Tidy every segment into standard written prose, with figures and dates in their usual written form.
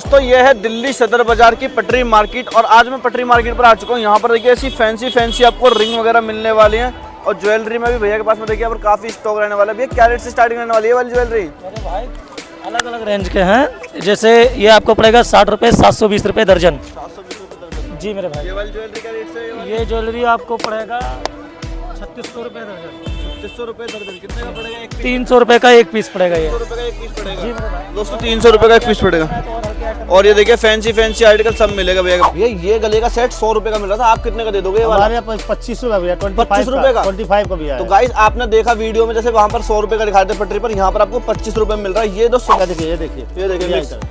तो ये है दिल्ली सदर बाजार की पटरी मार्केट और आज मैं पटरी मार्केट पर आ चुका हूँ। यहाँ पर देखिए ऐसी फैंसी आपको रिंग वगैरह मिलने वाली हैं और ज्वेलरी में भी भैया के पास में देखिए यहाँ पर काफी स्टॉक रहने वाला है। भैया क्या रेट से स्टार्टिंग रहने वाली है वाली ज्वेलरी? अरे भाई अलग अलग रेंज के हैं, जैसे ये आपको पड़ेगा 60 रुपये 720 रुपये दर्जन। 720 रुपये दर्जन। जी मेरे भाई। ये वाली ज्वेलरी का रेट से? ये ज्वेलरी आपको पड़ेगा 3600 रुपये दर्जन। 3600 रुपये दर्जन। कितने का पड़ेगा? 300 रुपये का एक पीस पड़ेगा ये। 300 रुपये का एक पीस पड़ेगा। जी मेरे भाई। दोस्तों 300 रुपये का एक पीस पड़ेगा। और ये देखिए फैंसी आर्टिकल सब मिलेगा भैया। भैया ये गले का सेट 100 रुपए का मिल रहा था, आप कितने का दे दोगे? हमारे यहाँ 25 रुपये भैया, 25 रुपए का 25 का भैया। तो गाइस आपने देखा वीडियो में जैसे वहाँ पर 100 रुपए का दिखाते पटरी पर, यहाँ पर आपको 25 रुपए में मिल रहा है। ये दोस्तों देखिए ये देखिए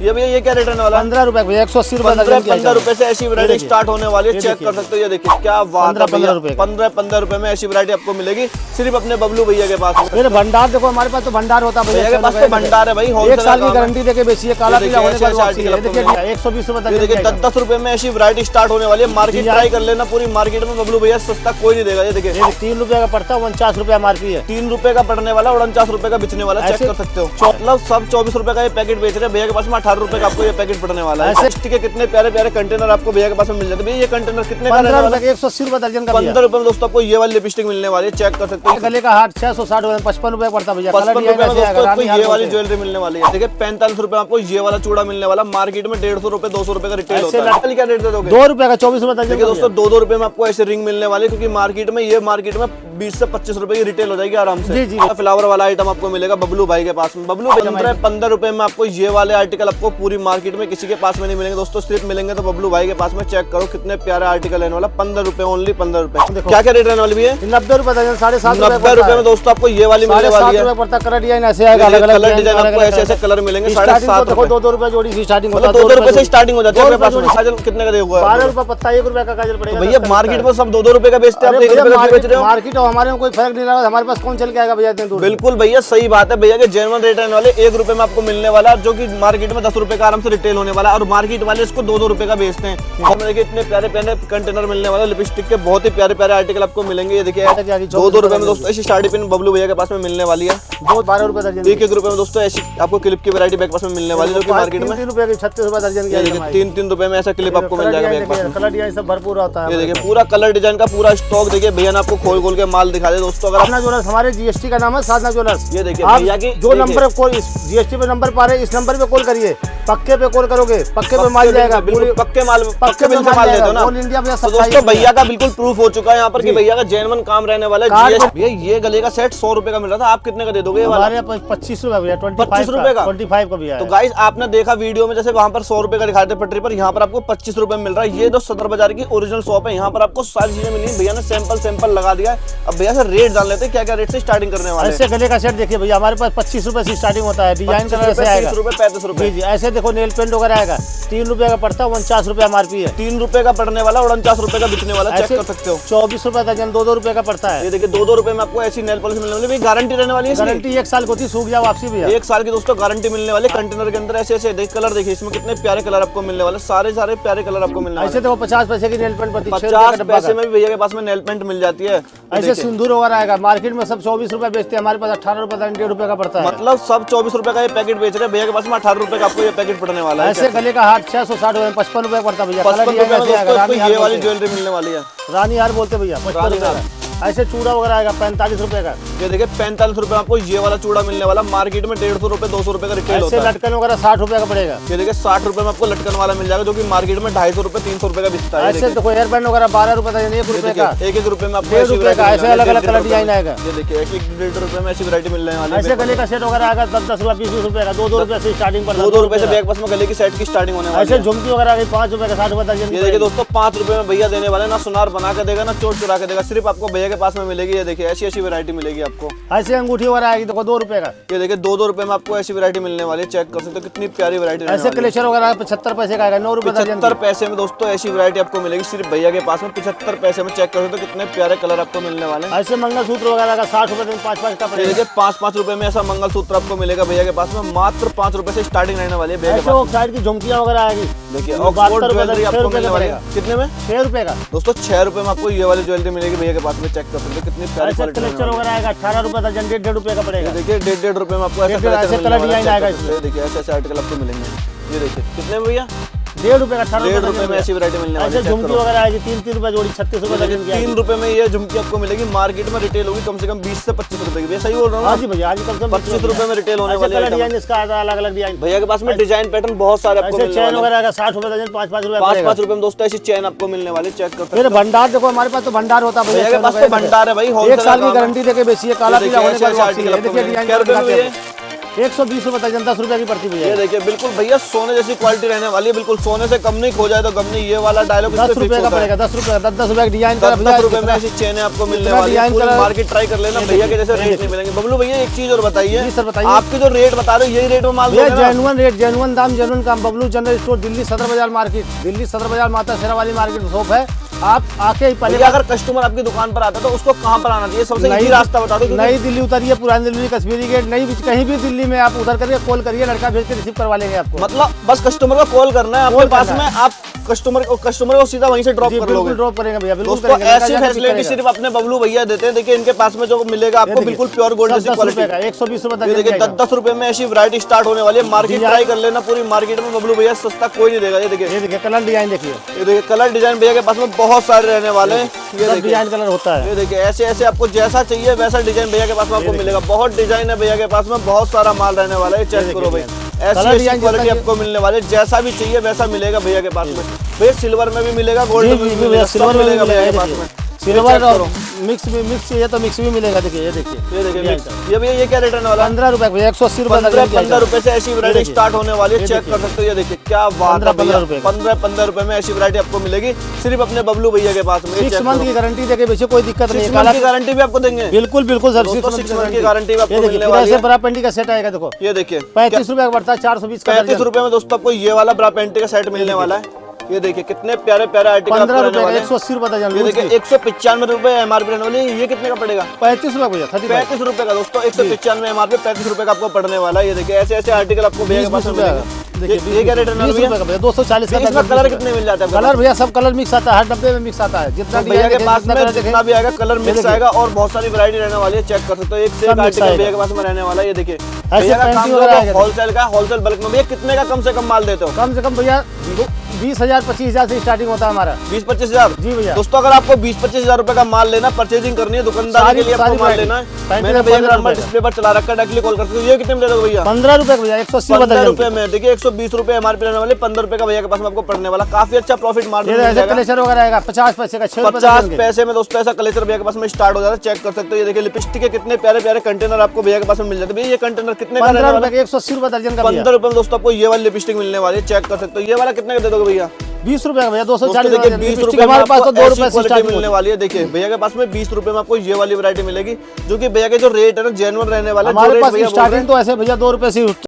ये भैया ये क्या रेट रहने वाला है? 15 रुपये भैया, 180 रुपये। 15 रुपए से ऐसी वैरायटी स्टार्ट होने वाली है, चेक कर सकते हो। ये देखिए क्या बात है, 15 रुपए में ऐसी वैरायटी आपको मिलेगी सिर्फ अपने बबलू भैया के पास। मेरे भंडार देखो, हमारे पास तो भंडार होता है भैया के पास तो भंडार है भाई। एक साल की गारंटी देके बेचिए, काला पीला होने पर 120 रुपये। 10 रुपए में ऐसी वैरायटी स्टार्ट होने वाली है। मार्केट ट्राई कर लेना, पूरी मार्केट में बबलू भैया सस्ता कोई नहीं देगा। ये देखिए 3 रुपये का पड़ता है, 49 रुपये एमआरपी है। 3 रुपए का पड़ने वाला और 49 रुपए का बिचने वाला, चेक कर सकते हो। मतलब सब 24 रुपए का ये पैकेट बेच रहे हैं। भैया के पास में 18 रुपए का आपको ये पैकेट पड़ने वाला है। ऐसे के कितने प्यारे प्यारे कंटेनर आपको भैया के पास में मिल जाते हैं। ये कंटेनर कितने का? 15 रुपए, 180 रुपए दर्जन का। 15 रुपए में दोस्तों आपको ये वाली लिपस्टिक मिलने वाली है, चेक कर सकते हो। गले का हाथ 660 रुपए, 55 रुपए पड़ता भैया। 55 रुपए में दोस्तों आपको ये वाली ज्वेलरी मिलने वाली है। देखिए 45 रुपए आपको ये वाला चूड़ा मिलने वाला। मार्केट में 150 रुपए 200 रुपए का रिटेल होता है। क्या रेट दे दोगे? 2 रुपए का 24 रुपए दर्जन। देखिए दोस्तों 2-2 रुपए में आपको ऐसे रिंग मिलने वाली, क्योंकि मार्केट में 20 से 25 रुपए की रिटेल हो जाएगी आराम से। जी। फ्लावर वाला आइटम आपको मिलेगा बबलू भाई के पास में। बबलू 15 रुपए में आपको ये वाले आर्टिकल आपको पूरी मार्केट में किसी के पास में नहीं मिलेंगे दोस्तों, सिर्फ मिलेंगे तो बबलू भाई के पास में। चेक करो कितने प्यारे आर्टिकल रहने वाला। 15 रुपए, ओनली 15 रुपए। क्या क्या रेट रहने वाली है? 90 रुपए दर्जन, 7.5 90 रुपए में दोस्तों आपको ये वाली मिलने वाली है। कलर डिजाइन ऐसे आएगा, अलग अलग कलर डिजाइन आपको ऐसे कलर मिलेंगे। 7.5 रुपए, 2 रुपए जोड़ी से स्टार्टिंग होता है। 2 रुपए से स्टार्टिंग हो जाती है। काजल कितने का देगा? 12 रुपए पत्ता, 1 रुपए का काजल पड़ेगा। भैया मार्केट में सब 2-2 रुपए का बेचते हैं, आप 1 रुपए का बेच रहे हो। मार्केट और हमारे में कोई फर्क नहीं रहा, हमारे पास कौन चल के आएगा भैया इतने दूर? बिल्कुल भैया सही बात है। भैया के जेन्युइन रेट रहने वाले 1 रुपए में आपको मिलने वाला, जो कि मार्केट में 10 रुपए का आराम से रिटेल होने वाला, और मार्केट वाले इसको 2-2 रुपए का बेचते हैं। हमें देखिए इतने प्यारे प्यारे कंटेनर मिलने वाले लिपस्टिक के, बहुत ही प्यारे प्यारे आर्टिकल आपको मिलेंगे। ये देखिए 2-2 रुपए में दोस्तों ऐसी स्टार्टिंग पिन बबलू भैया के पास में मिलने वाली है। 12 रुपए दर्जन। 1-1 रुपए में दोस्तों ऐसी आपको क्लिप की वैरायटी बैग पास में मिलने वाली, जो कि मार्केट में 3 रुपए की 36 रुपए दर्जन की। 3 रुपए में ऐसा क्लिप आपको मिल जाएगा बैग पास में। कलर डिजाइन सब भरपूर होता है। ये देखिए पूरा कलर डिजाइन का पूरा स्टॉक देखिए भैया ने आपको खोल के माल दिखा दे दोस्तों। अगर साधना ज्वेलर्स, हमारे जीएसटी का नाम है साधना ज्वेलर्स। ये देखिए भैया की जो नंबर कॉल जीएसटी पे नंबर पा रहे हैं, इस नंबर पे कॉल करिए। पक्के पे कॉल करोगे, पक्के पे माल जाएगा। बिल्कुल पक्के बिल से माल देते हो ना। ऑल इंडिया में तो दोस्तों भैया का बिल्कुल प्रूफ हो चुका है यहाँ पर कि भैया का जेन्युइन काम रहने वाला है। भैया ये गले का सेट 100 रुपए का मिल रहा था, आप कितने का दे दोगे? हमारे यहाँ 25 रुपए भैया, 25 रुपए का 25 का भैया। तो गाइस आपने देखा वीडियो में जैसे वहाँ पर 100 रुपए का दिखाते पटरी पर, यहाँ पर आपको 25 रुपए मिल रहा है। ये तो सदर बाजार की ओरिजिनल शॉप है, यहाँ पर आपको सारी चीजें मिली। भैया ने सैंपल लगा दिया है। अब भैया से रेट जान लेते हैं, क्या क्या रेट से स्टार्टिंग करने वाले हैं। ऐसे गले का सेट देखिए भैया, हमारे पास 25 रुपए से स्टार्टिंग होता है। डिजाइन कलर से आएगा 30 रुपए 35 रुपए। जी ऐसे देखो नेल पेंट वगैरह आएगा, 3 रुपए का पड़ता है, 49 रुपए एमआरपी है। 3 रुपए का पड़ने वाला और 49 रुपए का बिचने वाला, चेक कर सकते हो। 24 रुपए दर्जन, 2-2 रुपए का पड़ता है। ये देखिए 2-2 रुपए में आपको ऐसी नेल पॉलिश मिलने वाली। गारंटी रहने वाली है, गारंटी 1 साल की होती है, सूख जाओ वापसी भैया। 1 साल की दोस्तों गारंटी मिलने वाली। कंटेनर के अंदर ऐसे देख कलर देखिए, इसमें कितने प्यारे कलर आपको मिलने वाले, सारे प्यारे कलर आपको मिलने वाले। ऐसे देखो 50 पैसे की नेल पेंट पड़ती है, 50 पैसे में भी भैया के पास में नेल पेंट मिल जाती है। ऐसे सिंदूर वगैरह आएगा, मार्केट में सब 24 रुपए बेचते हैं, हमारे पास 18 रुपए 1.5 रुपए का पड़ता है। मतलब सब 24 रुपए का ये पैकेट बेच रहे हैं, भैया के पास में 18 रुपए का आपको ये पैकेट पड़ने वाला है। ऐसे गले का हाथ 660 रुपए, 55 रुपए पड़ता है भैया। 55 रुपए में दोस्तों ये वाली ज्वेलरी मिलने वाली है। रानी हार बोलते भैया, 55 रुपए का। ऐसे चूड़ा वगैरह आएगा 45 रुपए का। ये देखिए 45 रुपए आपको ये वाला चूड़ा मिलने वाला। मार्केट में 150 रुपए 200 रुपए का रिटेल होता है। ऐसे लटकन वगैरह 60 रुपए का पड़ेगा। ये देखिए 60 रुपए में आपको लटकन वाला मिल जाएगा, जो कि मार्केट में 250 रुपए 300 रुपए का बिकता है। ऐसे देखो एयरबैंड वगैरह 12 रुपए का, 1 रुपए का। 1-1 रुपए में आपको 1.5 रुपए का। ऐसे अलग अलग कलर डिजाइन आएगा। ये देखिए 1-1 रुपए में ऐसी वैरायटी मिलने वाली है। ऐसे गले का सेट वगैरह आएगा 10-10 रुपए 20 रुपए का, 2-2 रुपए से स्टार्टिंग पर। 2-2 रुपए से बैग पास में गले की सेट की स्टार्टिंग होने वाली है। ऐसे झुमकी वगैरह आ गई 5 रुपए का, 60 रुपए दर्जन। ये देखिए दोस्तों 5 रुपए में भैया देने वाले, ना सुनार बना के देगा ना चोट चुरा के देगा, सिर्फ आपको भैया के पास में मिलेगी। ये देखिए ऐसी वैरायटी मिलेगी आपको। ऐसे अंगूठी वगैरह आएगी देखो 2 रुपए का। ये देखिए 2-2 रुपए में आपको ऐसी वैरायटी मिलने वाली है, चेक कर सकते हो कितनी प्यारी वैरायटी। ऐसे क्लेचर वगैरह 75 पैसे का आएगा, 9 रुपए दर्जन। 75 पैसे में दोस्तों ऐसी वैरायटी आपको मिलेगी सिर्फ भैया के पास में। 75 पैसे में चेक कर सकते हो कितने प्यारे कलर आपको मिलने वाले हैं। ऐसे मंगलसूत्र वगैरह का 60 रुपए 5-5 का पड़ेगा। देखिए 5-5 रुपए में ऐसा मंगलसूत्र आपको मिलेगा भैया के पास में। मात्र 5 रुपए से स्टार्टिंग रहने वाली है भैया के पास। साइड की झुमकियां वगैरह आएगी, देखिए ऑक्सफोर्ड ज्वेलरी आपको मिलने वाली है। कितने में? 6 रुपए का दोस्तों 6 रुपए में आपको ये वाली ज्वेलरी मिलेगी भैया के पास में, चेक कर सकते हो कितनी प्यारी क्वालिटी है। क्लेचर वगैरह आएगा 18 रुपए दर्जन, 1.5 रुपए का पड़ेगा। देखिए 1.5 रुपए में आपको ऐसा कलर डिजाइन आएगा। देखिए ऐसे आर्टिकल आपको मिलेंगे। ये देखिए कितने में भैया? 1.5 रुपए का 18 1.5 रुपए में ऐसी वैरायटी मिलने वाली ऐसे है। झुमकी वगैरह आएगी 3 रुपए जोड़ी, 36 रुपए दर्जन की 3 रुपए में ये झुमकी आपको मिलेगी। मार्केट में रिटेल होगी कम से कम 20 से 25 रुपए की। भैया सही बोल रहा हूँ? हाँ जी भैया, आज कम से 25 रुपए में रिटेल होने वाली है। डिजाइन इसका आता है, अलग अलग डिजाइन। भैया के पास में डिजाइन पैटर्न बहुत सारे आपको ऐसे मिलने चैन वाले हैं। वगैरह का 60 रुपए दर्जन, 5-5 रुपए 5-5 रुपए में दोस्तों ऐसी चैन आपको मिलने वाली, चेक कर सकते फिर भंडार देखो, हमारे पास तो भंडार होता है भैया के पास तो भंडार है भाई। 1 साल की गारंटी देके बेचिए, काला पीला होने पर वापसी है। देखिए डिजाइन क्या रुपए में ये? 120 रुपए दर्जन, 10 रुपए की पड़ती भैया। ये देखिए बिल्कुल भैया सोने जैसी क्वालिटी रहने वाली है, बिल्कुल सोने से कम नहीं, खो जाए तो गम नहीं, ये वाला डायलॉग 10 रुपए का पड़ेगा, 10 रुपए, 10 रुपए का डिजाइन का। 10 रुपए में ऐसी चेनें आपको मिलने वाली है। पूरी मार्केट ट्राई कर लेना, भैया के जैसे रेट नहीं मिलेंगे। बबलू भैया एक चीज और बताइए, जी सर बताइए। आपके जो रेट बता रहे हो यही रेट में माल भैया दोगे ना? जेन्युइन रेट, जेन्युइन दाम, जेन्युइन काम। बबलू जनरल स्टोर, दिल्ली सदर बाजार मार्केट, दिल्ली सदर बाजार माता शेरा वाली मार्केट शॉप है। आप आके ही पहले, भैया अगर कस्टमर आपकी दुकान पर आता है तो उसको कहाँ पर आना चाहिए? सबसे इजी रास्ता बता दो। नई दिल्ली उतरिए, पुरानी दिल्ली, कश्मीरी गेट, नई कहीं भी दिल्ली में आप उतर करके कॉल करिए, लड़का भेज के रिसीव करवा लेंगे आपको। मतलब बस कस्टमर को कॉल करना है आपके पास में, आप कस्टमर को सीधा वहीं से ड्रॉप कर लोगे। ड्रॉप करेंगे भैया, बिल्कुल दोस्तों करेंगे। ऐसी फैसिलिटी सिर्फ अपने बबलू भैया देते हैं। देखिए इनके पास में जो मिलेगा आपको बिल्कुल प्योर गोल्ड जैसी क्वालिटी। 120 रुपए ये देखिए 10-10 रुपए में ऐसी वैरायटी स्टार्ट होने वाली है। मार्केट ट्राई कर लेना, पूरी मार्केट में बबलू भैया सस्ता कोई नहीं देगा। ये देखिए, ये देखिए कलर डिजाइन देखिए, ये देखिए कलर डिजाइन भैया के पास में बहुत सारे रहने वाले हैं। ये सब देखिए डिजाइन कलर होता है। ये देखिए ऐसे ऐसे आपको जैसा चाहिए वैसा डिजाइन भैया के पास में आपको मिलेगा। बहुत डिजाइन है भैया के पास में, बहुत सारा माल रहने वाला है। चेक करो भाई, ऐसी ऐसी क्वालिटी आपको मिलने वाली है। जैसा भी चाहिए वैसा मिलेगा भैया के पास में। भैया सिल्वर में भी मिलेगा, गोल्ड में भी मिलेगा, सिल्वर सब में मिलेगा भैया के मिलेगा, पास में। सिल्वर और मिक्स भी, मिक्स चाहिए तो मिक्स भी मिलेगा। देखिए ये देखिए, ये देखिए मिक्स। ये भैया ये क्या रेट रहने वाला है? 15 रुपए भैया, 180 रुपए 15 रुपए से ऐसी वैरायटी स्टार्ट होने वाली है। चेक कर सकते हो। ये देखिए क्या बात है भैया, 15 रुपए में ऐसी वैरायटी आपको मिलेगी सिर्फ अपने बबलू भैया के पास में। 6 मंथ की गारंटी देके बेचे, कोई दिक्कत नहीं है। 6 मंथ की गारंटी भी आपको देंगे। बिल्कुल बिल्कुल सर, 6 मंथ की गारंटी भी आपको ये मिलने देखिए वाली ऐसे है। बड़ा पेंटी का सेट आएगा। देखो ये देखिए 35 रुपए का पड़ता है, 420 का 35 रुपए में दोस्तों आपको ये वाला ब्रा पेंटी का सेट मिलने वाला है। ये देखिए कितने प्यारे प्यारे आर्टिकल 15 रुपए का 180 रुपए दर्जन। ये देखिए 195 रुपए एमआरपी रहने वाली है। ये कितने का पड़ेगा? 35 रुपए भैया, 35 रुपए का दोस्तों। 195 एमआरपी, 35 रुपए का आपको पड़ने वाला है। ये देखिए ऐसे ऐसे आर्टिकल आपको भैया के पास में मिलेंगे। ये क्या रेट है भैया? 240 का। इसमें कलर कितने मिल जाते हैं? कलर भैया सब कलर मिक्स आता है, हर डब्बे में मिक्स आता है। जितना भैया के पास में जितना भी आएगा कलर मिक्स आएगा और बहुत सारी वैरायटी रहने वाली है। चेक कर सकते हो, एक से एक आर्टिकल भैया के पास में रहने वाला है। ये देखिए भैया का काम होलसेल का, होलसेल बल्क में। भैया कितने का कम से कम माल देते हो? कम से कम भैया 20,000 25,000 से स्टार्टिंग होता है हमारा। 20-25 हजार? जी भैया। दोस्तों अगर आपको 20-25 हजार रुपए का माल लेना, परचेजिंग करनी है, दुकानदारी के लिए आपको माल लेना है, मैंने भैया का नंबर डिस्प्ले पर चला रखा है, डायरेक्टली कॉल कर सकते हो। ये कितने में दे दोगे भैया? 15 रुपए भैया, 180 15 रुपए में। देखिए 120 रुपए एमआरपी रहने वाले, 15 रुपए का भैया के पास में आपको पड़ने वाला। काफी अच्छा प्रॉफिट मार्जिन मिल जाएगा। कलेक्शन वगैरह आएगा 50 पैसे का, 6 रुपए 50 पैसे में दोस्तों ऐसा कलेक्शन भैया के पास में स्टार्ट हो जाता है। चेक कर सकते हो। ये देखिए लिपस्टिक के कितने प्यारे प्यारे कंटेनर आपको भैया के पास में मिल जाते हैं। भैया ये कंटेनर कितने का रहने 15 वाला है? रुपए 180 रुपए दर्जन का। 15 रुपए में दोस्तों आपको ये वाली लिपस्टिक मिलने वाली है। चेक कर सकते हो। ये वाला कितने का दे दोगे भैया? 20 रुपए का भैया, 240। देखिए 20 रुपए हमारे पास तो 2 रुपए से स्टार्ट मिलने वाली है। देखिए भैया के पास में 20 रुपए में आपको ये वाली वैरायटी मिलेगी, जो कि भैया के जो रेट है ना जेन्युइन रहने वाला है। हमारे पास स्टार्टिंग तो ऐसे भैया 2 रुपए से